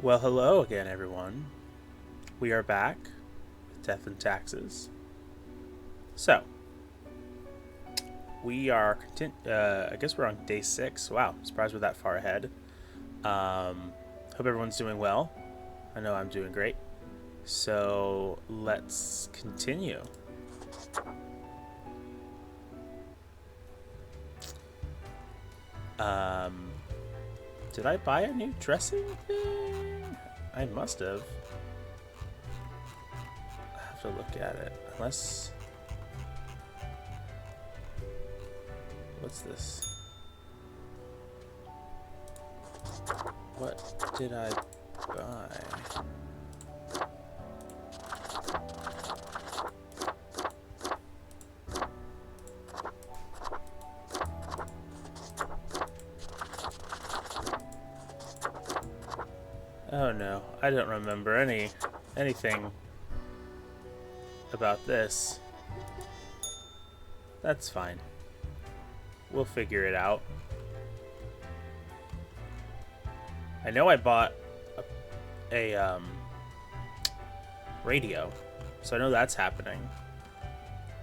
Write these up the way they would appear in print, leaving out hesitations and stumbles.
Well, hello again, everyone. We are back with Death and Taxes. So, we are, I guess we're on day 6. Wow, surprised we're that far ahead. Hope everyone's doing well. I know I'm doing great. So, let's continue. Um, did I buy a new dressing thing? I must have. I have to look at it. Unless. What's this? What did I buy? Oh no, I don't remember anything about this. That's fine. We'll figure it out. I know I bought a radio, so I know that's happening.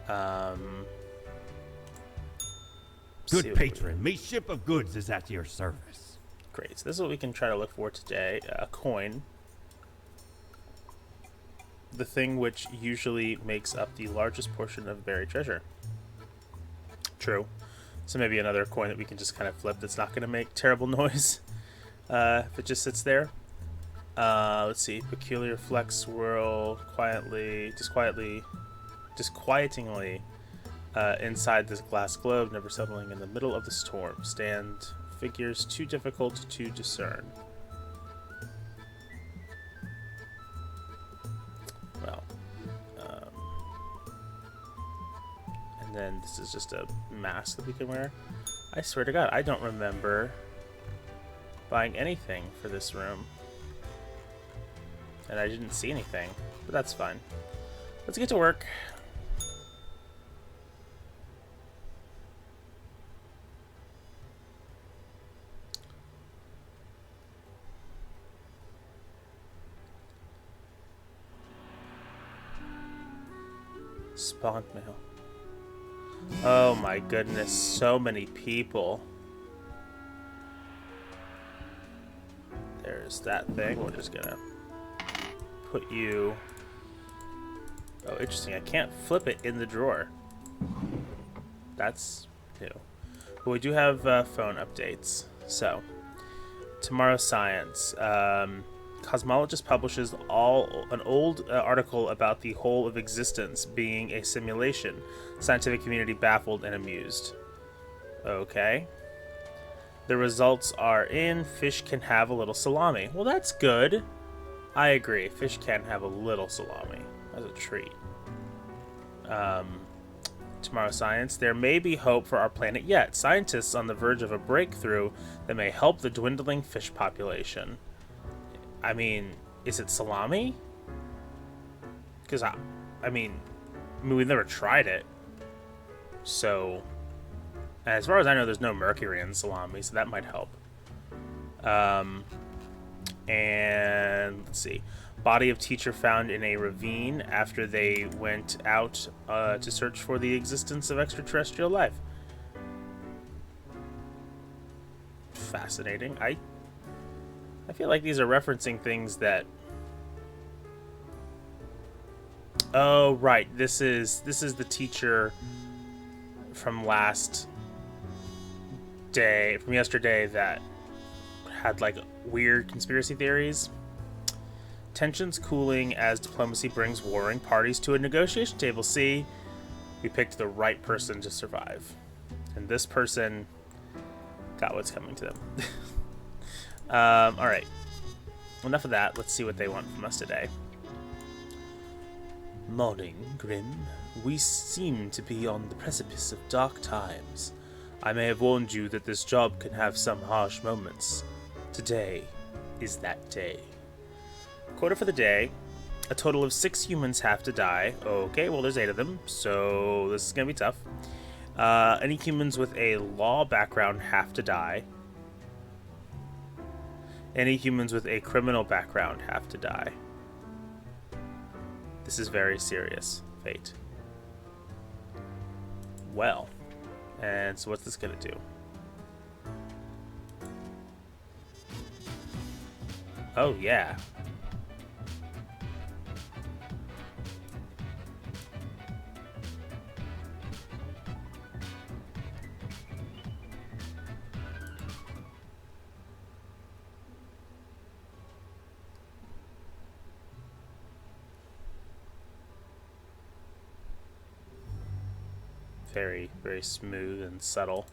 Um, Good patron, me ship of goods is at your service. Great. So this is what we can try to look for today: a coin, the thing which usually makes up the largest portion of buried treasure. True. So maybe another coin that we can just kind of flip that's not going to make terrible noise if it just sits there. Let's see. Peculiar flex swirl disquietingly inside this glass globe, never settling in the middle of the storm. Stand figures too difficult to discern. Well, and then this is just a mask that we can wear. I swear to God, I don't remember buying anything for this room. And I didn't see anything, but that's fine. Let's get to work. Spawn mail. Oh my goodness, so many people. There's that thing. We're just gonna put you... Oh, interesting. I can't flip it in the drawer. That's new. But we do have phone updates. So, tomorrow science. Cosmologist publishes an old article about the whole of existence being a simulation. Scientific community baffled and amused. Okay. The results are in. Fish can have a little salami. Well, that's good. I agree. Fish can have a little salami as a treat. Tomorrow science. There may be hope for our planet yet. Scientists on the verge of a breakthrough that may help the dwindling fish population. I mean, is it salami? Because I mean, we've never tried it. So, as far as I know, there's no mercury in salami, so that might help. And let's see. Body of teacher found in a ravine after they went out to search for the existence of extraterrestrial life. Fascinating. I feel like these are referencing things that... Oh, right. This is the teacher from yesterday that had like weird conspiracy theories. Tensions cooling as diplomacy brings warring parties to a negotiation table. See, we picked the right person to survive. And this person got what's coming to them. Alright. Enough of that. Let's see what they want from us today. Morning, Grim. We seem to be on the precipice of dark times. I may have warned you that this job can have some harsh moments. Today is that day. Quota for the day. A total of 6 humans have to die. Okay, well there's 8 of them, so this is going to be tough. Any humans with a law background have to die. Any humans with a criminal background have to die. This is very serious, fate. Well, and so what's this gonna do? Oh, yeah. Very, very smooth and subtle.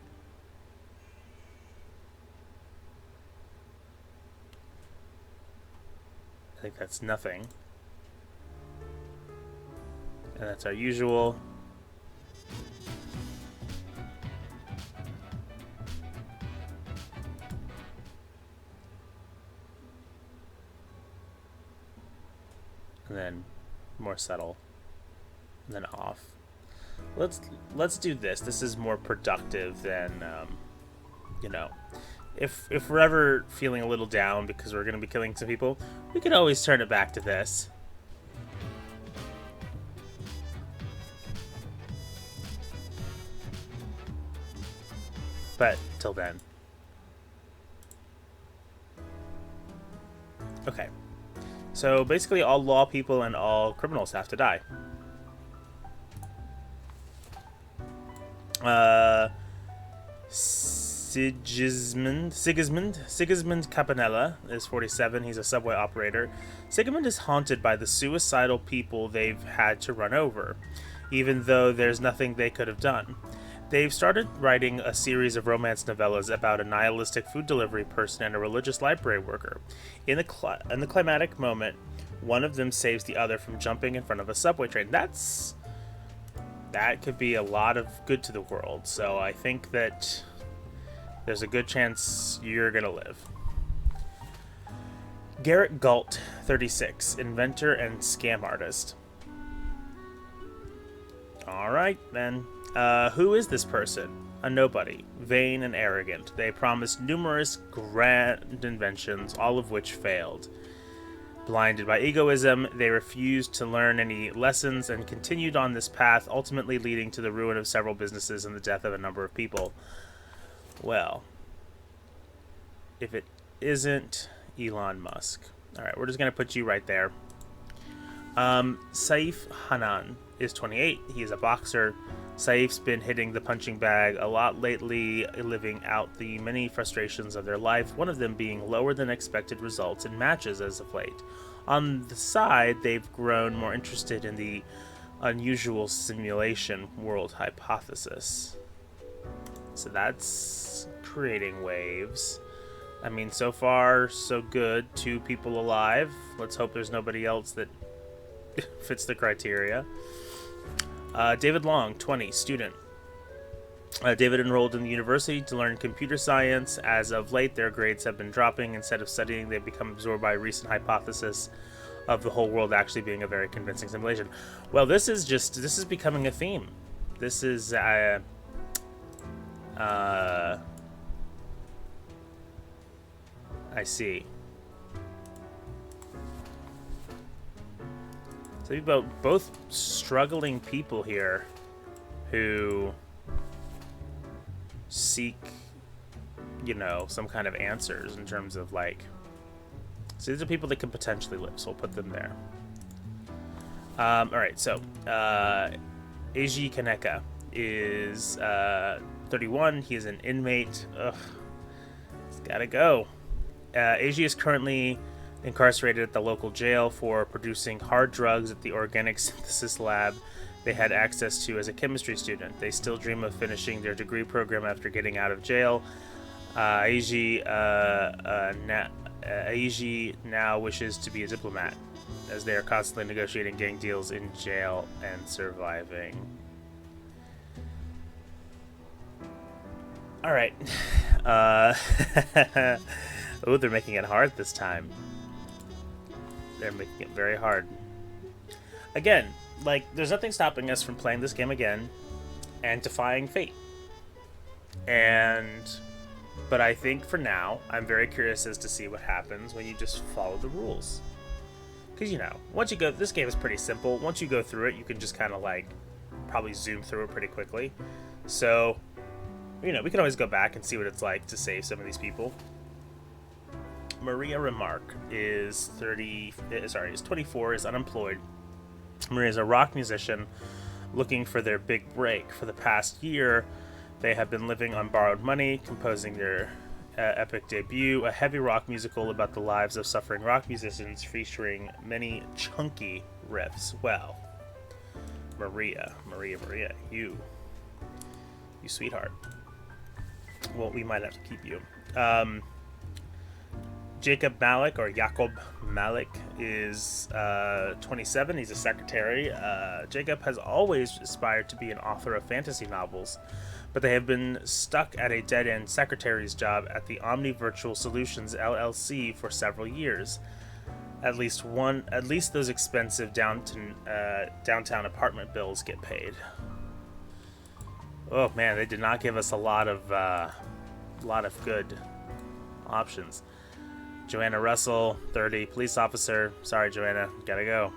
I think that's nothing. And that's our usual. And then more subtle. And then off. Let's do this. This is more productive than you know. If we're ever feeling a little down because we're going to be killing some people, we could always turn it back to this. But till then. Okay. So basically all law people and all criminals have to die. Sigismund Campanella is 47. He's a subway operator. Sigismund is haunted by the suicidal people they've had to run over, even though there's nothing they could have done. They've started writing a series of romance novellas about a nihilistic food delivery person and a religious library worker. In the climatic moment, one of them saves the other from jumping in front of a subway train. That could be a lot of good to the world, so I think that there's a good chance you're gonna live. Garrett Galt, 36, inventor and scam artist. Alright, then. Who is this person? A nobody, vain and arrogant. They promised numerous grand inventions, all of which failed. Blinded by egoism, they refused to learn any lessons and continued on this path, ultimately leading to the ruin of several businesses and the death of a number of people. Well, if it isn't Elon Musk. Alright, we're just going to put you right there. Saif Hanan is 28. He is a boxer. Saif's been hitting the punching bag a lot lately, living out the many frustrations of their life, one of them being lower than expected results in matches as of late. On the side, they've grown more interested in the unusual simulation world hypothesis. So that's creating waves. I mean, so far, so good. 2 people alive. Let's hope there's nobody else that fits the criteria. David Long, 20, student. David enrolled in the university to learn computer science. As of late, their grades have been dropping. Instead of studying, they've become absorbed by a recent hypothesis of the whole world actually being a very convincing simulation. Well, this is becoming a theme. This is, I see. So we've got both struggling people here who seek, you know, some kind of answers in terms of, like... So these are people that can potentially live, so we'll put them there. Alright, so, Eiji Kaneka is 31. He is an inmate. Ugh. He's gotta go. Eiji is currently incarcerated at the local jail for producing hard drugs at the organic synthesis lab they had access to as a chemistry student. They still dream of finishing their degree program after getting out of jail. Eiji now wishes to be a diplomat, as they are constantly negotiating gang deals in jail and surviving. Alright. Oh, they're making it hard this time. They're making it very hard. Again, like, there's nothing stopping us from playing this game again and defying fate. And But I think for now, I'm very curious as to see what happens when you just follow the rules. Because, you know, once you go, this game is pretty simple. Once you go through it, you can just kind of like probably zoom through it pretty quickly. So, you know, we can always go back and see what it's like to save some of these people. Maria Remarque is 24, is unemployed. Maria is a rock musician looking for their big break. For the past year, they have been living on borrowed money, composing their epic debut, a heavy rock musical about the lives of suffering rock musicians, featuring many chunky riffs. Well, Maria, you sweetheart. Well, we might have to keep you. Jacob Malik is 27. He's a secretary. Jacob has always aspired to be an author of fantasy novels, but they have been stuck at a dead-end secretary's job at the Omni Virtual Solutions LLC for several years. At least those expensive downtown apartment bills get paid. Oh man, they did not give us a lot of good options. Joanna Russell, 30, police officer. Sorry, Joanna, gotta go.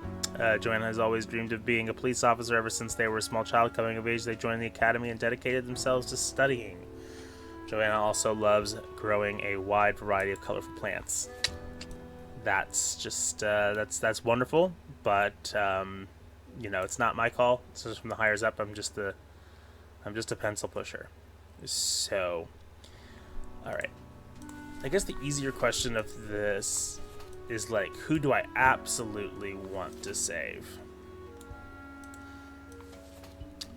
Joanna has always dreamed of being a police officer ever since they were a small child. Coming of age, they joined the academy and dedicated themselves to studying. Joanna also loves growing a wide variety of colorful plants. That's just that's wonderful, but you know, it's not my call. This is from the hires up. I'm just a pencil pusher. So, all right. I guess the easier question of this is like, who do I absolutely want to save?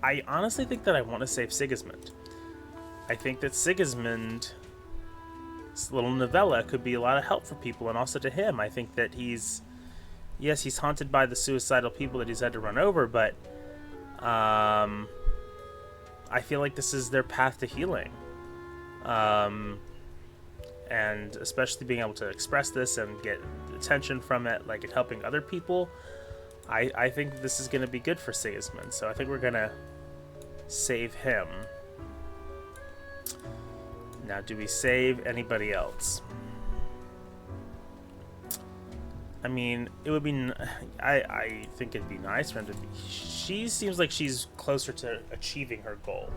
I honestly think that I want to save Sigismund. I think that Sigismund's little novella could be a lot of help for people, and also to him. I think that he's haunted by the suicidal people that he's had to run over, but I feel like this is their path to healing. And especially being able to express this and get attention from it, like it helping other people, I think this is going to be good for Sigismund. So I think we're going to save him. Now, do we save anybody else? I mean, it would be... I think it'd be nice for him to be... She seems like she's closer to achieving her goal.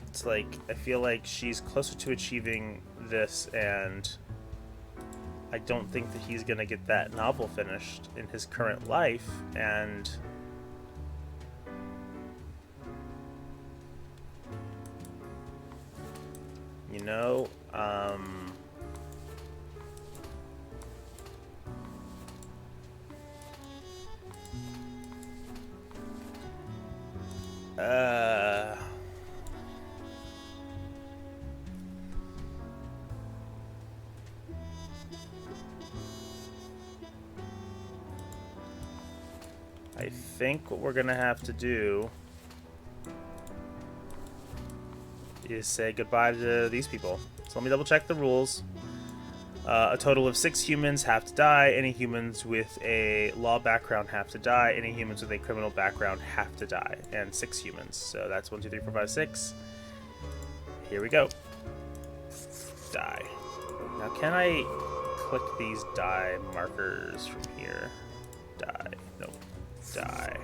It's like, I feel like she's closer to achieving this, and I don't think that he's gonna get that novel finished in his current life, and you know, I think what we're gonna have to do is say goodbye to these people. So let me double check the rules. A total of 6 humans have to die. Any humans with a law background have to die. Any humans with a criminal background have to die. And 6 humans. So that's 1, 2, 3, 4, 5, 6. Here we go. Die. Now can I click these die markers from here? Die. Nope. Die.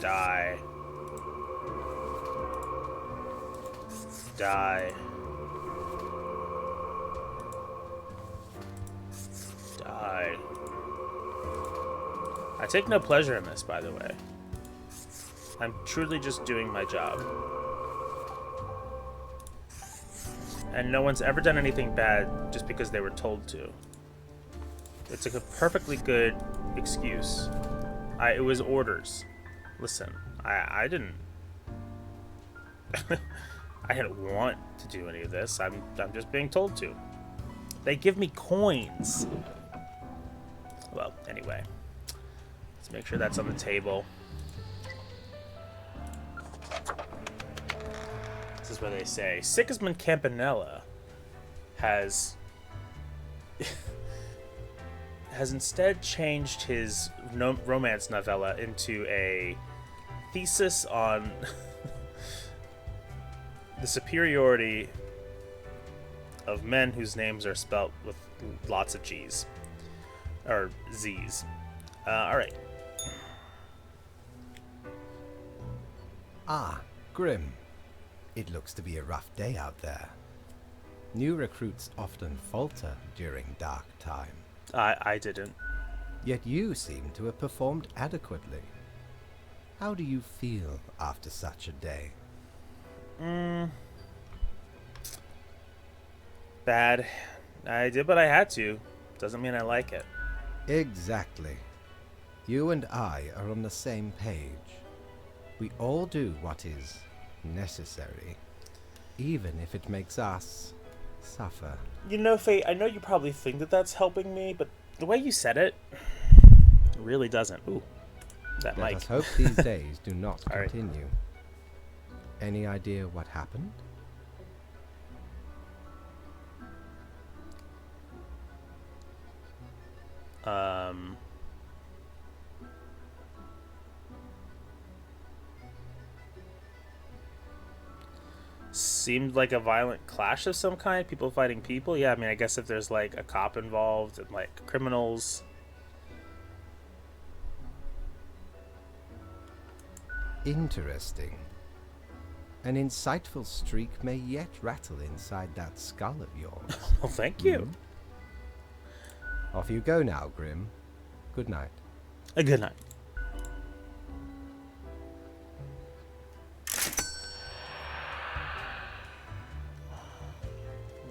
Die. Die. Die. I take no pleasure in this, by the way. I'm truly just doing my job. And no one's ever done anything bad just because they were told to. It's a perfectly good excuse. It was orders. Listen, I didn't... I didn't want to do any of this. I'm just being told to. They give me coins. Well, anyway. Let's make sure that's on the table. This is where they say Sigismund Campanella has instead changed his romance novella into a thesis on the superiority of men whose names are spelt with lots of G's or Z's. All right. Ah, Grim. It looks to be a rough day out there. New recruits often falter during dark time. I didn't. Yet you seem to have performed adequately. How do you feel after such a day? Bad. I did what I had to. Doesn't mean I like it. Exactly. You and I are on the same page. We all do what is necessary, even if it makes us suffer. You know, Faye, I know you probably think that that's helping me, but the way you said it really doesn't. Ooh, that Let mic. us hope these days do not All right. continue. Any idea what happened? Seemed like a violent clash of some kind. People fighting people. Yeah, I mean, I guess if there's like a cop involved and like criminals. Interesting. An insightful streak may yet rattle inside that skull of yours. Well, thank you. Off you go now, Grim. Good night. A good night.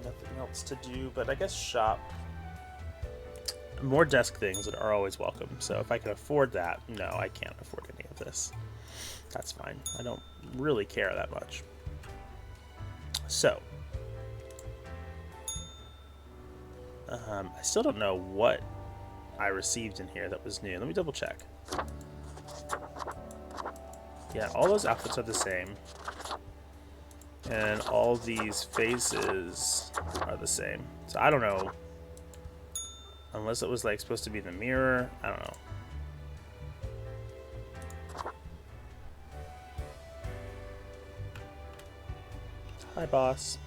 Nothing else to do, but I guess shop. More desk things that are always welcome. So if I can afford that, no, I can't afford any of this. That's fine. I don't really care that much. So, I still don't know what I received in here that was new. Let me double check. Yeah, all those outfits are the same. And all these faces are the same. So I don't know. Unless it was like supposed to be the mirror. I don't know. Hi, boss.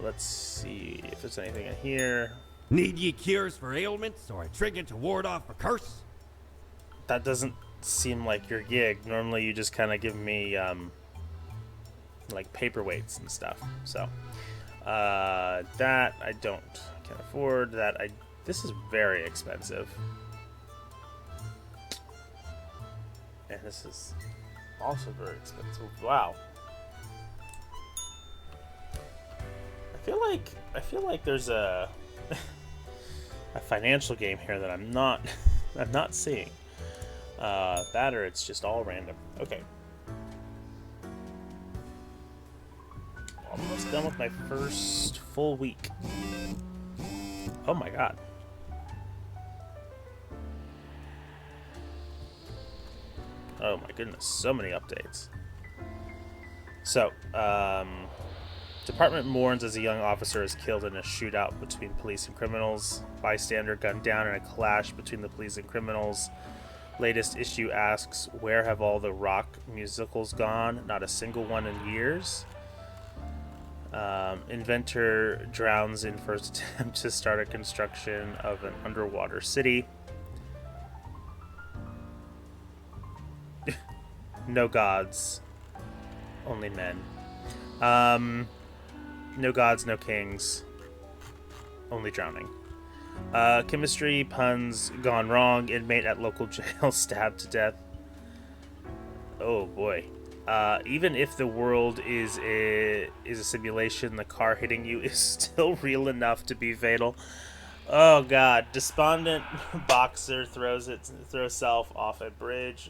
Let's see if there's anything in here. Need ye cures for ailments or a trinket to ward off a curse? That doesn't seem like your gig. Normally you just kind of give me like paperweights and stuff. So that I can't afford. This is very expensive. And this is also very expensive. Wow. I feel like there's a financial game here that I'm not seeing. That or it's just all random. Okay. Almost done with my first full week. Oh my god. Oh my goodness, so many updates. So, department mourns as a young officer is killed in a shootout between police and criminals. Bystander gunned down in a clash between the police and criminals. Latest issue asks, where have all the rock musicals gone? Not a single one in years. Inventor drowns in first attempt to start a construction of an underwater city. No gods, only men. No gods, no kings, only drowning. Chemistry puns gone wrong. Inmate at local jail stabbed to death. Oh boy. Even if the world is a simulation, the car hitting you is still real enough to be fatal. Oh god. Despondent boxer throws self off a bridge.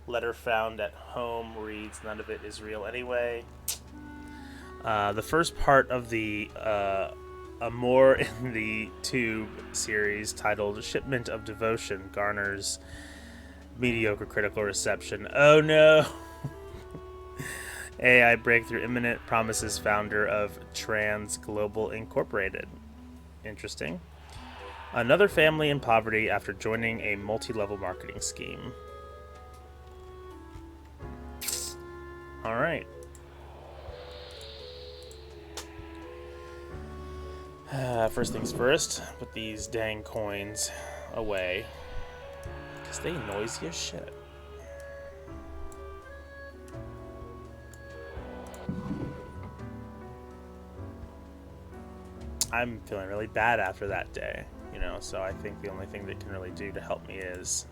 Letter found at home reads, none of it is real anyway. The first part of the Amour in the Tube series, titled Shipment of Devotion, garners mediocre critical reception. Oh no! AI breakthrough imminent, promises founder of Trans Global Incorporated. Interesting. Another family in poverty after joining a multi-level marketing scheme. All right. First things first, put these dang coins away. Because they noisy as shit. I'm feeling really bad after that day, you know, so I think the only thing that can really do to help me is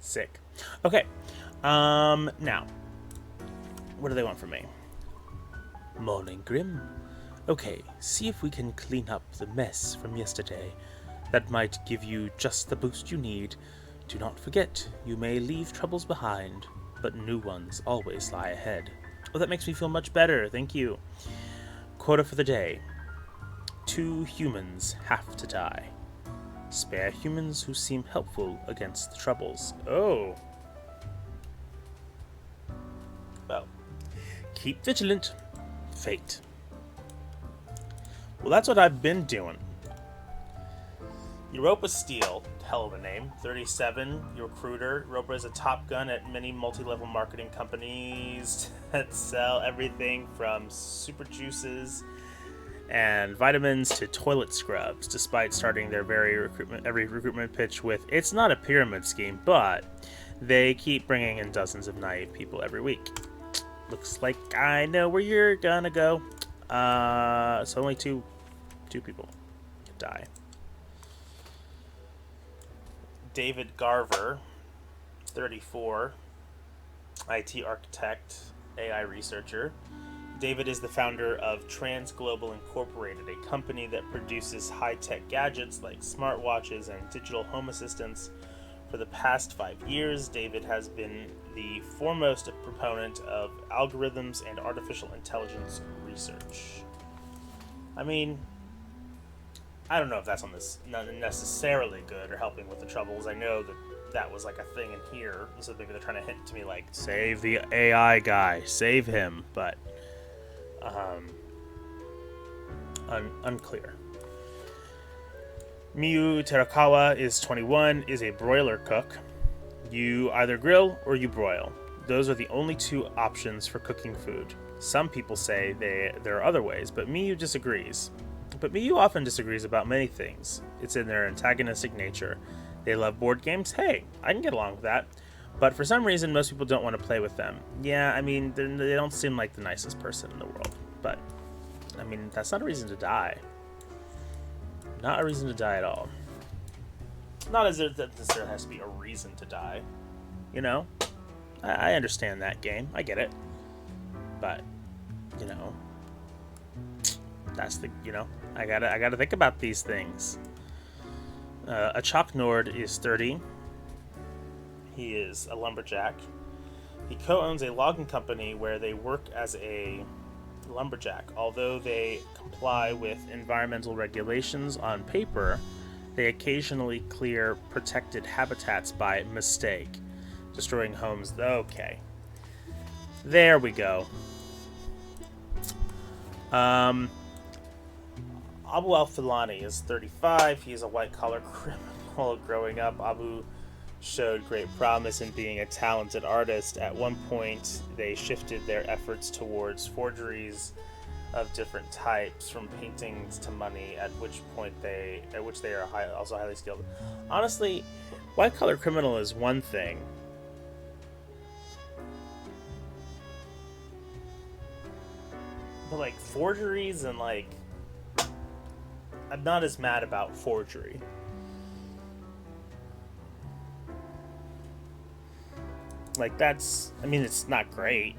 sick. Okay. Now, what do they want from me? Morning, Grim. Okay, see if we can clean up the mess from yesterday. That might give you just the boost you need. Do not forget, you may leave troubles behind, but new ones always lie ahead. Oh, that makes me feel much better, thank you. Quota for the day. 2 humans have to die. Spare humans who seem helpful against the troubles. Oh. Well, keep vigilant. Fate. Well, that's what I've been doing. Europa Steel, hell of a name. 37, your recruiter. Europa is a top gun at many multi-level marketing companies that sell everything from super juices and vitamins to toilet scrubs, despite starting their every recruitment pitch with, it's not a pyramid scheme, but they keep bringing in dozens of naive people every week. Looks like I know where you're gonna go. So only two people can die. David Garver, 34, IT architect, AI researcher. David is the founder of Trans Global Incorporated, a company that produces high-tech gadgets like smartwatches and digital home assistants. For the past 5 years, David has been the foremost proponent of algorithms and artificial intelligence research. I mean, I don't know if that's on this not necessarily good or helping with the troubles. I know that was like a thing in here, so maybe they're trying to hint to me like, save the AI guy, save him, but unclear. Miyu Terakawa is 21, is a broiler cook. You either grill or you broil. Those are the only 2 options for cooking food. Some people say there are other ways, but Miyu disagrees. But Miyu often disagrees about many things. It's in their antagonistic nature. They love board games. Hey, I can get along with that. But for some reason, most people don't want to play with them. Yeah, I mean, they don't seem like the nicest person in the world. But, I mean, that's not a reason to die. Not a reason to die at all. Not as if that necessarily has to be a reason to die. You know? I understand that game. I get it. But, you know, that's the, you know, I gotta think about these things. Achak Nord is 30. He is a lumberjack. He co-owns a logging company where they work as a lumberjack. Although they comply with environmental regulations on paper, they occasionally clear protected habitats by mistake, destroying homes. Okay. There we go. Abu Al-Filani is 35. He is a white-collar criminal. Growing up, Abu showed great promise in being a talented artist. At one point, they shifted their efforts towards forgeries of different types, from paintings to money, at which they are also highly skilled. Honestly, white-collar criminal is one thing. But, like, forgeries and, like, I'm not as mad about forgery. Like, that's, I mean, it's not great.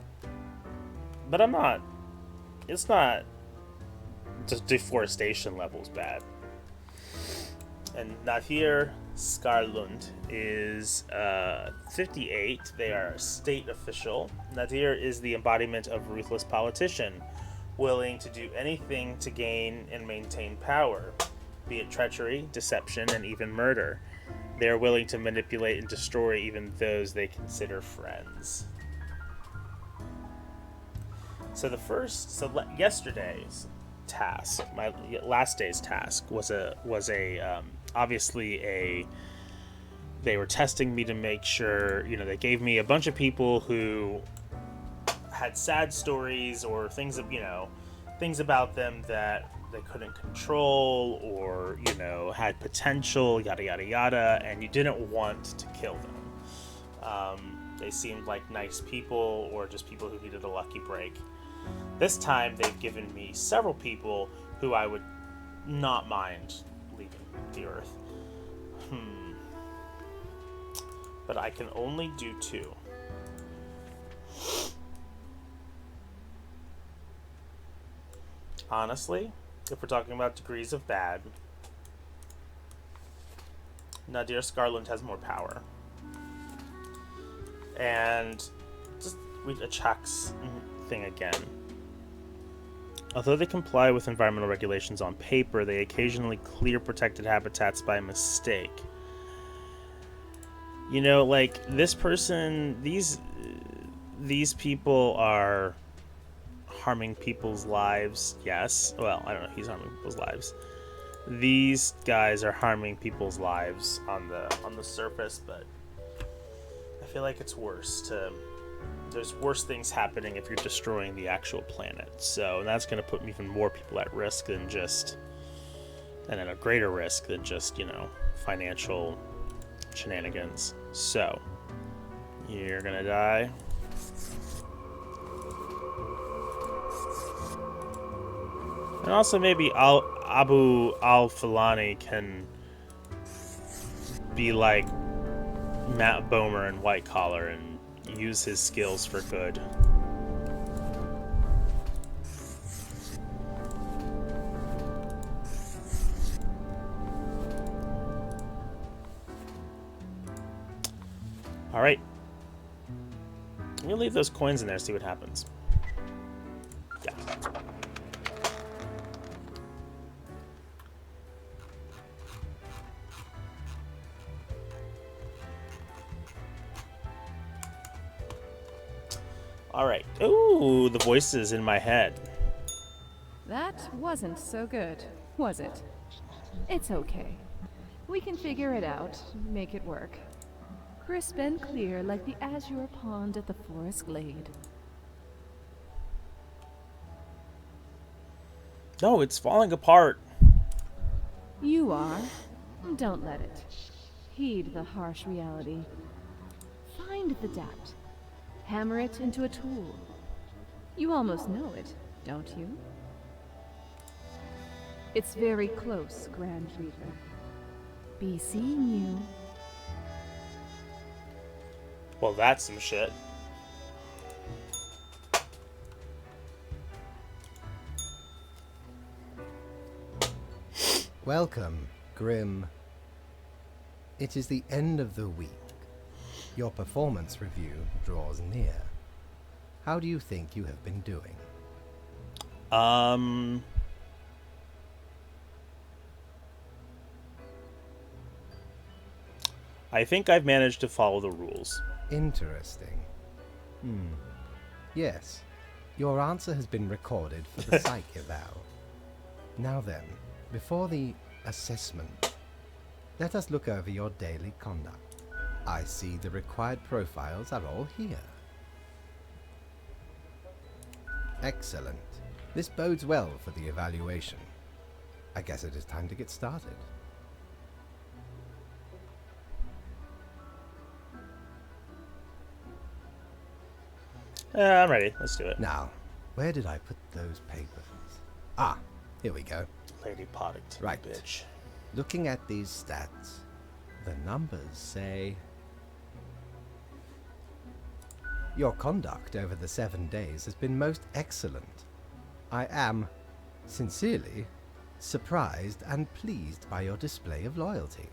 But it's not just deforestation levels bad. And Nadir Skarlund is 58. They are a state official. Nadir is the embodiment of a ruthless politician, willing to do anything to gain and maintain power, be it treachery, deception, and even murder. They are willing to manipulate and destroy even those they consider friends. So yesterday's task, my last day's task, was obviously they were testing me to make sure, they gave me a bunch of people who had sad stories or things about them that they couldn't control, or had potential, yada yada yada, and you didn't want to kill them. They seemed like nice people, or just people who needed a lucky break. This time they've given me several people who I would not mind leaving the earth. But I can only do 2. Honestly, if we're talking about degrees of bad, Nadir Skarlund has more power. And just read Achak's thing again. Although they comply with environmental regulations on paper, they occasionally clear protected habitats by mistake. This person, these people are harming people's lives. Yes. Well, I don't know. He's harming people's lives. These guys are harming people's lives on the surface, but I feel like it's worse. There's worse things happening if you're destroying the actual planet. So that's going to put even more people at risk than just, and at a greater risk than just, financial shenanigans. So you're going to die. And also maybe Abu Al-Falani can be like Matt Bomer in White Collar and use his skills for good. Alright. I'm gonna leave those coins in there, see what happens. Yeah. Alright. Ooh, the voices in my head. That wasn't so good, was it? It's okay. We can figure it out, make it work. Crisp and clear like the azure pond at the forest glade. No, it's falling apart. You are. Don't let it. Heed the harsh reality. Find the doubt. Hammer it into a tool. You almost know it, don't you? It's very close, Grand Reaper. Be seeing you. Well, that's some shit. Welcome, Grim. It is the end of the week. Your performance review draws near. How do you think you have been doing? I think I've managed to follow the rules. Interesting. Yes, your answer has been recorded for the psych eval. Now then, before the assessment, let us look over your daily conduct. I see the required profiles are all here. Excellent. This bodes well for the evaluation. I guess it is time to get started. I'm ready. Let's do it. Now, where did I put those papers? Ah, here we go. Lady Poddington, Right. bitch. Looking at these stats, the numbers say your conduct over the 7 days has been most excellent. I am, sincerely, surprised and pleased by your display of loyalty.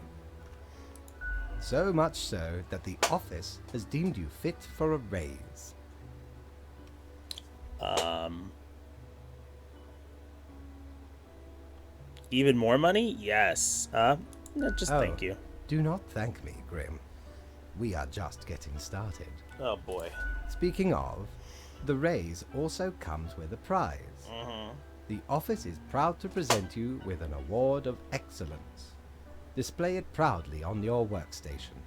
So much so that the office has deemed you fit for a raise. Even more money? Yes. No, just Oh. thank you. Do not thank me, Grim. We are just getting started. Oh boy. Speaking of, the raise also comes with a prize. The office is proud to present you with an award of excellence. Display it proudly on your workstation.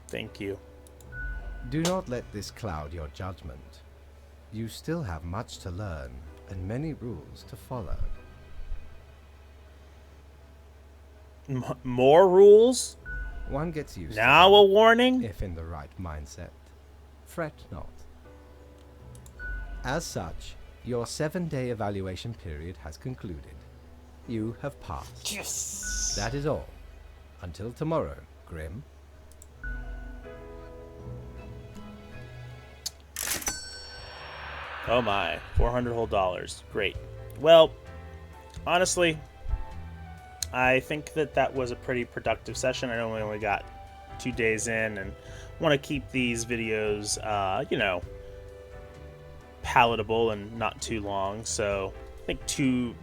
Thank you. Do not let this cloud your judgment. You still have much to learn and many rules to follow. More rules? One gets used Now to a them, warning? if in the right mindset. Fret not. As such, your 7-day evaluation period has concluded. You have passed. Yes! That is all. Until tomorrow, Grim. Oh my, 400 whole dollars. Great. Well, honestly, I think that was a pretty productive session. I know we only got 2 days in, and want to keep these videos, palatable and not too long. So I think two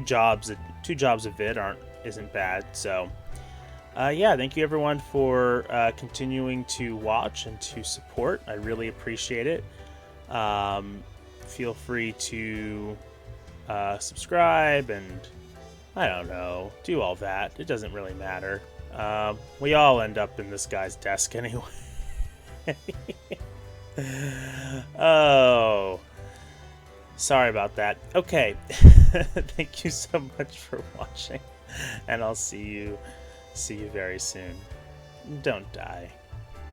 jobs a vid isn't bad. So yeah, thank you everyone for continuing to watch and to support. I really appreciate it. Feel free to subscribe and I don't know, do all that. It doesn't really matter. We all end up in this guy's desk anyway. Oh, sorry about that. Okay, thank you so much for watching, and I'll see you very soon. Don't die.